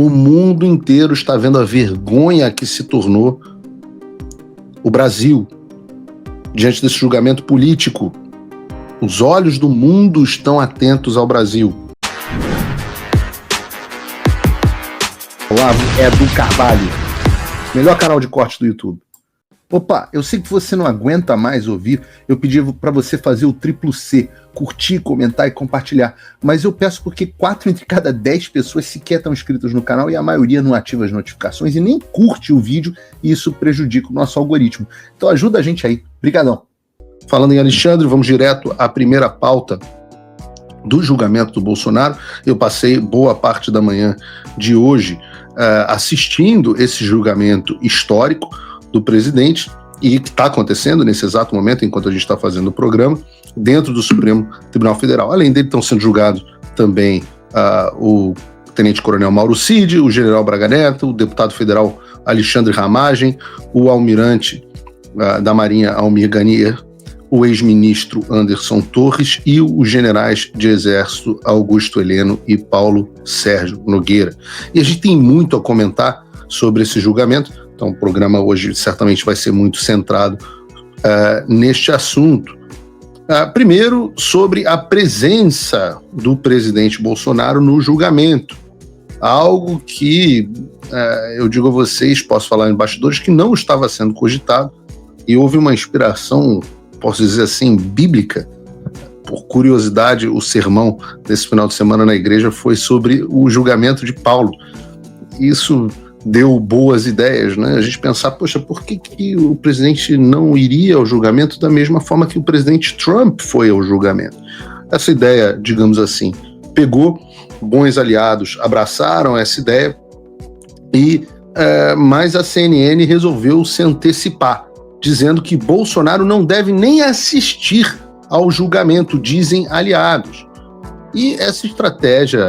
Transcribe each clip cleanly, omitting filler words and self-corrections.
O mundo inteiro está vendo a vergonha que se tornou o Brasil diante desse julgamento político. Os olhos do mundo estão atentos ao Brasil. Olá, Edu Carvalho, melhor canal de corte do YouTube. Opa, eu sei que você não aguenta mais ouvir, eu pedi para você fazer o triplo C, curtir, comentar e compartilhar, mas eu peço porque 4 entre cada 10 pessoas sequer estão inscritas no canal e a maioria não ativa as notificações e nem curte o vídeo e isso prejudica o nosso algoritmo. Então ajuda a gente aí, brigadão. Falando em Alexandre, vamos direto à primeira pauta do julgamento do Bolsonaro. Eu passei boa parte da manhã de hoje assistindo esse julgamento histórico do presidente e que está acontecendo nesse exato momento, enquanto a gente está fazendo o programa, dentro do Supremo Tribunal Federal. Além dele, estão sendo julgados também o tenente-coronel Mauro Cid, o general Braga Neto, o deputado federal Alexandre Ramagem, o almirante da Marinha Almir Ganier, o ex-ministro Anderson Torres e os generais de Exército Augusto Heleno e Paulo Sérgio Nogueira. E a gente tem muito a comentar sobre esse julgamento, então o programa hoje certamente vai ser muito centrado neste assunto. Primeiro, sobre a presença do presidente Bolsonaro no julgamento, algo que eu digo a vocês, posso falar em bastidores, que não estava sendo cogitado, e houve uma inspiração, posso dizer assim, bíblica. Por curiosidade, o sermão desse final de semana na igreja foi sobre o julgamento de Paulo. Isso deu boas ideias, né? A gente pensar, poxa, por que o presidente não iria ao julgamento da mesma forma que o presidente Trump foi ao julgamento? Essa ideia, digamos assim, pegou, bons aliados abraçaram essa ideia, mas a CNN resolveu se antecipar, dizendo que Bolsonaro não deve nem assistir ao julgamento, dizem aliados. E essa estratégia,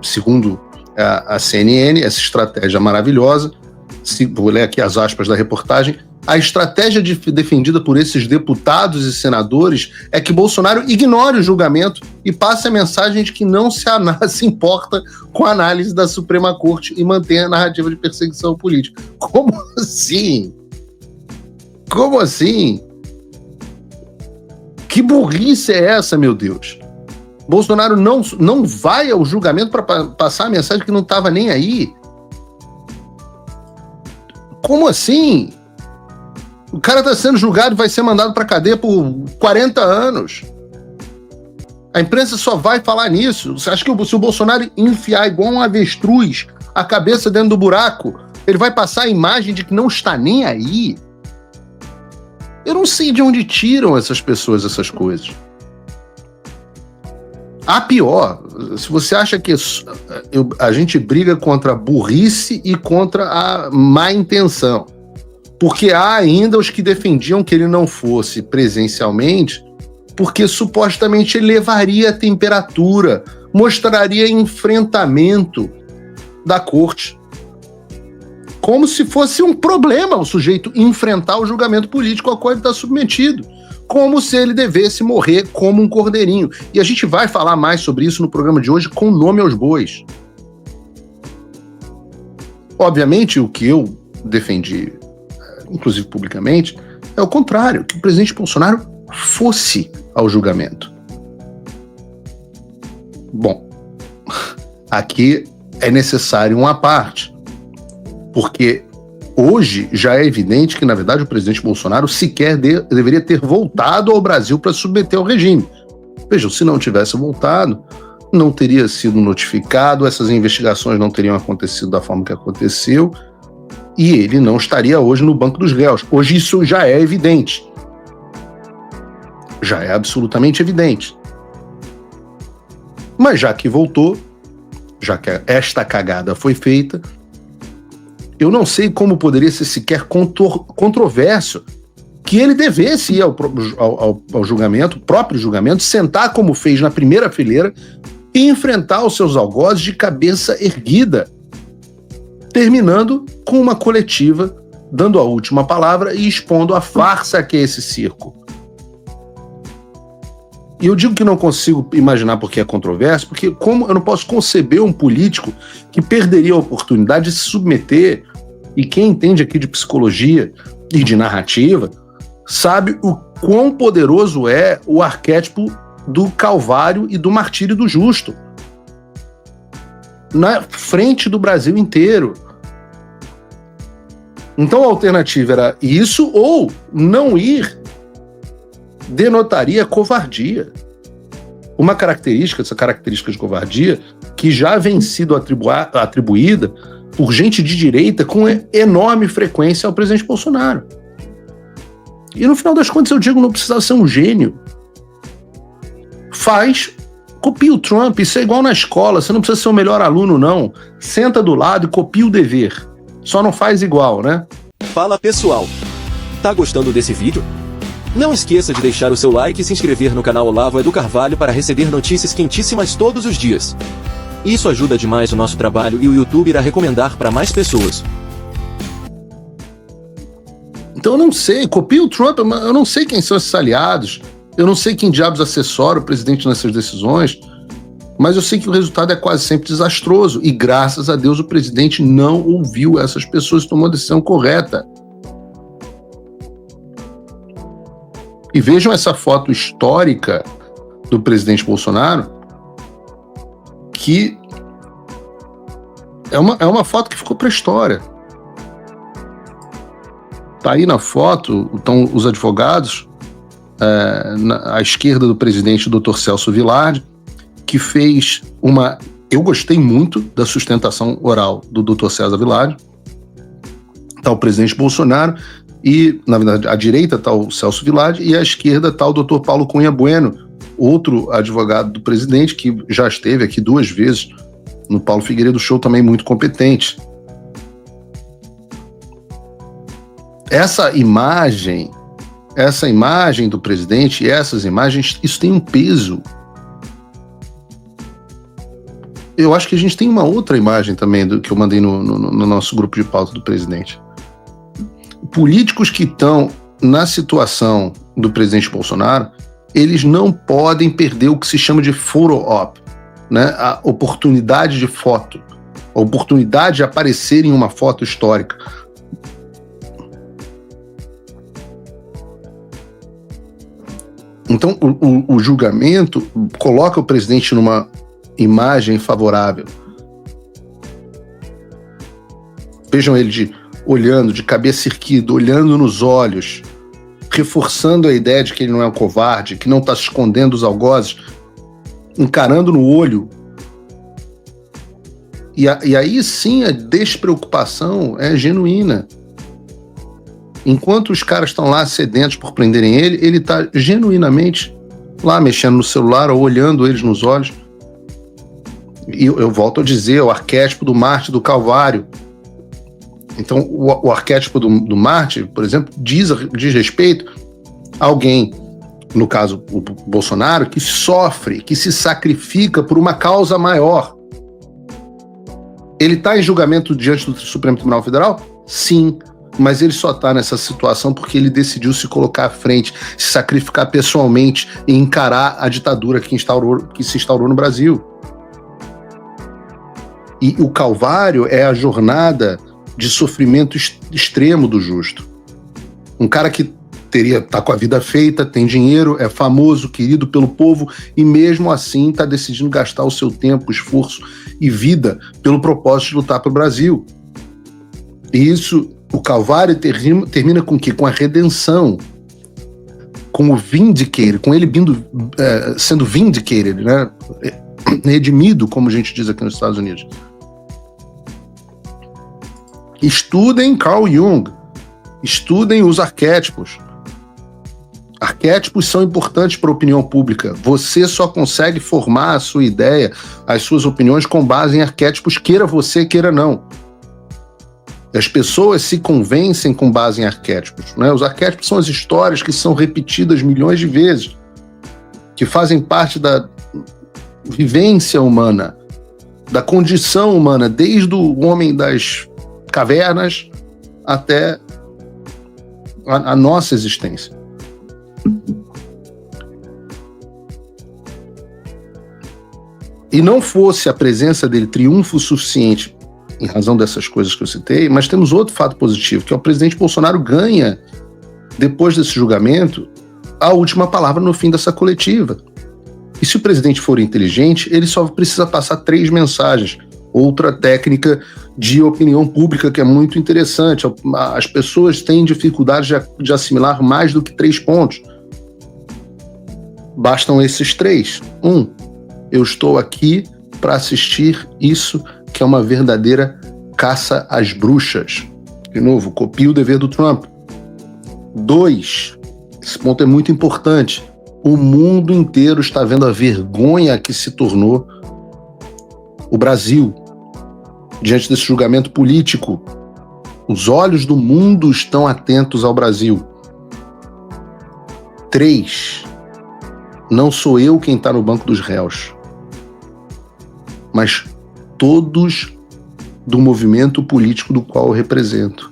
segundo a CNN, essa estratégia maravilhosa, vou ler aqui as aspas da reportagem, a estratégia defendida por esses deputados e senadores é que Bolsonaro ignore o julgamento e passe a mensagem de que não se importa com a análise da Suprema Corte e mantenha a narrativa de perseguição política. Como assim? Como assim? Que burrice é essa, meu Deus? Bolsonaro não vai ao julgamento para passar a mensagem que não estava nem aí? Como assim? O cara está sendo julgado e vai ser mandado para cadeia por 40 anos. A imprensa só vai falar nisso. Você acha que se o Bolsonaro enfiar igual um avestruz a cabeça dentro do buraco, ele vai passar a imagem de que não está nem aí? Eu não sei de onde tiram essas pessoas essas coisas. A pior, se você acha que a gente briga contra a burrice e contra a má intenção, porque há ainda os que defendiam que ele não fosse presencialmente, porque supostamente ele levaria a temperatura, mostraria enfrentamento da corte. Como se fosse um problema o sujeito enfrentar o julgamento político ao qual ele está submetido. Como se ele devesse morrer como um cordeirinho. E a gente vai falar mais sobre isso no programa de hoje com nome aos bois. Obviamente, o que eu defendi, inclusive publicamente, é o contrário, que o presidente Bolsonaro fosse ao julgamento. Bom, aqui é necessário uma parte, porque hoje já é evidente que, na verdade, o presidente Bolsonaro sequer deveria ter voltado ao Brasil para submeter ao regime. Vejam, se não tivesse voltado, não teria sido notificado, essas investigações não teriam acontecido da forma que aconteceu, e ele não estaria hoje no banco dos réus. Hoje isso já é evidente. Já é absolutamente evidente. Mas já que voltou, já que esta cagada foi feita, eu não sei como poderia ser sequer controverso que ele devesse ir ao julgamento, próprio julgamento, sentar como fez na primeira fileira e enfrentar os seus algozes de cabeça erguida, terminando com uma coletiva, dando a última palavra e expondo a farsa que é esse circo. E eu digo que não consigo imaginar porque é controverso, porque como eu não posso conceber um político que perderia a oportunidade de se submeter, e quem entende aqui de psicologia e de narrativa, sabe o quão poderoso é o arquétipo do Calvário e do martírio do justo na frente do Brasil inteiro. Então a alternativa era isso, ou não ir denotaria covardia. Uma característica, essa característica de covardia, que já vem sido atribuída por gente de direita com enorme frequência ao presidente Bolsonaro. E no final das contas eu digo, não precisa ser um gênio. Copia o Trump, isso é igual na escola, você não precisa ser o melhor aluno não. Senta do lado e copia o dever. Só não faz igual, né? Fala pessoal, tá gostando desse vídeo? Não esqueça de deixar o seu like e se inscrever no canal Olavo Edu Carvalho para receber notícias quentíssimas todos os dias. Isso ajuda demais o nosso trabalho e o YouTube irá recomendar para mais pessoas. Então eu não sei, copia o Trump, eu não sei quem são esses aliados, eu não sei quem diabos assessora o presidente nessas decisões, mas eu sei que o resultado é quase sempre desastroso, e graças a Deus o presidente não ouviu essas pessoas e tomou a decisão correta. E vejam essa foto histórica do presidente Bolsonaro, que é uma foto que ficou para a história. Tá aí na foto, estão os advogados, à esquerda do presidente, o Dr. Celso Villardi, que fez uma... Eu gostei muito da sustentação oral do Dr. César Villardi. Está o presidente Bolsonaro e, na verdade, à direita está o Celso Villardi e à esquerda está o Dr. Paulo Cunha Bueno, outro advogado do presidente que já esteve aqui 2 vezes no Paulo Figueiredo Show, também muito competente. Essa imagem do presidente e essas imagens, isso tem um peso. Eu acho que a gente tem uma outra imagem também que eu mandei no nosso grupo de pauta do presidente. Políticos que estão na situação do presidente Bolsonaro, eles não podem perder o que se chama de photo op, né? A oportunidade de foto, a oportunidade de aparecer em uma foto histórica. Então, o julgamento coloca o presidente numa imagem favorável. Vejam ele olhando, de cabeça erguida, olhando nos olhos, reforçando a ideia de que ele não é um covarde, que não está se escondendo os algozes, encarando no olho. E aí sim a despreocupação é genuína. Enquanto os caras estão lá sedentos por prenderem ele está genuinamente lá mexendo no celular ou olhando eles nos olhos. E eu volto a dizer, o arquétipo do Marte do Calvário. Então, o arquétipo do Marte, por exemplo, diz respeito a alguém, no caso o Bolsonaro, que sofre, que se sacrifica por uma causa maior. Ele está em julgamento diante do Supremo Tribunal Federal? Sim, mas ele só está nessa situação porque ele decidiu se colocar à frente, se sacrificar pessoalmente e encarar a ditadura que se instaurou no Brasil. E o Calvário é a jornada de sofrimento extremo do justo. Um cara que tá com a vida feita, tem dinheiro, é famoso, querido pelo povo e mesmo assim está decidindo gastar o seu tempo, esforço e vida pelo propósito de lutar para o Brasil. E isso, o Calvário termina com o quê? Com a redenção, com o vindicated, com ele sendo vindicated, né? Redimido, como a gente diz aqui nos Estados Unidos. Estudem Carl Jung, estudem os arquétipos. Arquétipos são importantes para a opinião pública. Você só consegue formar a sua ideia, as suas opiniões com base em arquétipos, queira você, queira não. As pessoas se convencem com base em arquétipos, né? Os arquétipos são as histórias que são repetidas milhões de vezes, que fazem parte da vivência humana, da condição humana, desde o homem das cavernas até a nossa existência. e não fosse a presença dele triunfo suficiente em razão dessas coisas que eu citei, mas temos outro fato positivo, que é o presidente Bolsonaro ganha, depois desse julgamento, a última palavra no fim dessa coletiva. E se o presidente for inteligente, ele só precisa passar 3 mensagens. Outra técnica de opinião pública que é muito interessante. As pessoas têm dificuldade de assimilar mais do que 3 pontos. Bastam esses 3. 1, eu estou aqui para assistir isso que é uma verdadeira caça às bruxas. De novo, copia o dever do Trump. 2, esse ponto é muito importante. O mundo inteiro está vendo a vergonha que se tornou o Brasil diante desse julgamento político. Os olhos do mundo estão atentos ao Brasil. 3, não sou eu quem está no banco dos réus, mas todos do movimento político do qual eu represento.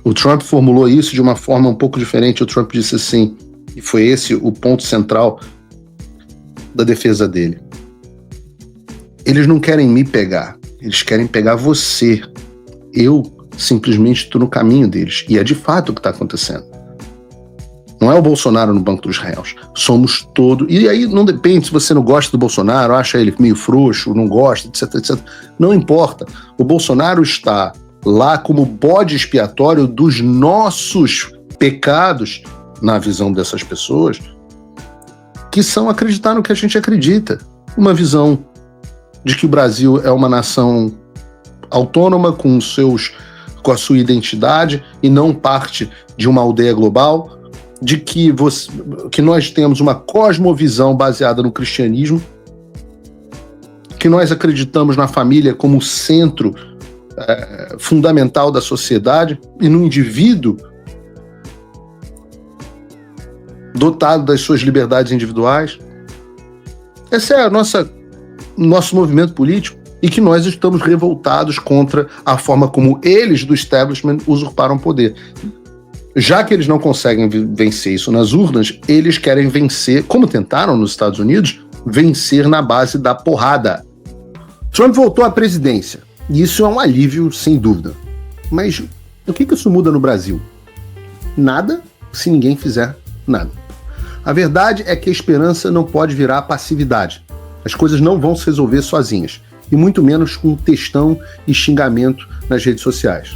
O Trump formulou isso de uma forma um pouco diferente. O Trump disse assim, e foi esse o ponto central da defesa dele: eles não querem me pegar, eles querem pegar você. Eu simplesmente estou no caminho deles. E é de fato o que está acontecendo. Não é o Bolsonaro no banco dos réus. Somos todos. E aí não depende se você não gosta do Bolsonaro, acha ele meio frouxo, não gosta, etc, etc. Não importa. O Bolsonaro está lá como bode expiatório dos nossos pecados, na visão dessas pessoas, que são acreditar no que a gente acredita. Uma visão de que o Brasil é uma nação autônoma com a sua identidade e não parte de uma aldeia global, de que nós temos uma cosmovisão baseada no cristianismo, que nós acreditamos na família como centro fundamental da sociedade e no indivíduo dotado das suas liberdades individuais. Esse é nosso movimento político, e que nós estamos revoltados contra a forma como eles do establishment usurparam poder. Já que eles não conseguem vencer isso nas urnas, eles querem vencer, como tentaram nos Estados Unidos, vencer na base da porrada. Trump voltou à presidência, e isso é um alívio, sem dúvida. Mas o que isso muda no Brasil? Nada, se ninguém fizer nada. A verdade é que a esperança não pode virar passividade. As coisas não vão se resolver sozinhas, e muito menos com textão e xingamento nas redes sociais.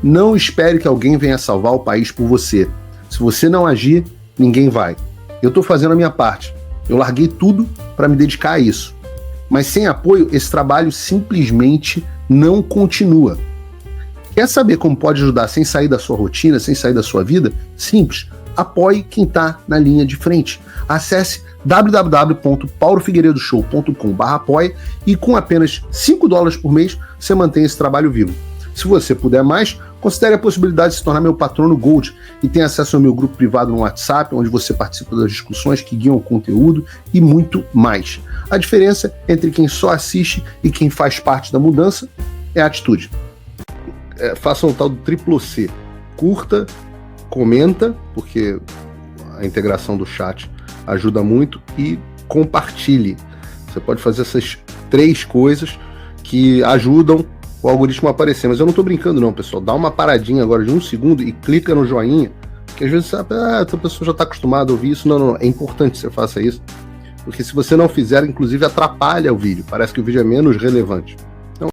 Não espere que alguém venha salvar o país por você. Se você não agir, ninguém vai. Eu estou fazendo a minha parte. Eu larguei tudo para me dedicar a isso. Mas sem apoio, esse trabalho simplesmente não continua. Quer saber como pode ajudar sem sair da sua rotina, sem sair da sua vida? Simples. Apoie quem está na linha de frente. Acesse www.paulofigueiredoshow.com/apoia e com apenas $5 por mês você mantém esse trabalho vivo. Se você puder mais, considere a possibilidade de se tornar meu patrono Gold e tenha acesso ao meu grupo privado no WhatsApp, onde você participa das discussões que guiam o conteúdo e muito mais. A diferença entre quem só assiste e quem faz parte da mudança é a atitude. Faça o tal do triplo C. Curta, comenta, porque a integração do chat ajuda muito, e compartilhe. Você pode fazer essas 3 coisas que ajudam o algoritmo a aparecer. Mas eu não estou brincando não, pessoal. Dá uma paradinha agora de 1 segundo e clica no joinha, que às vezes sabe, essa pessoa já está acostumada a ouvir isso. Não, é importante que você faça isso, porque se você não fizer, inclusive atrapalha o vídeo. Parece que o vídeo é menos relevante.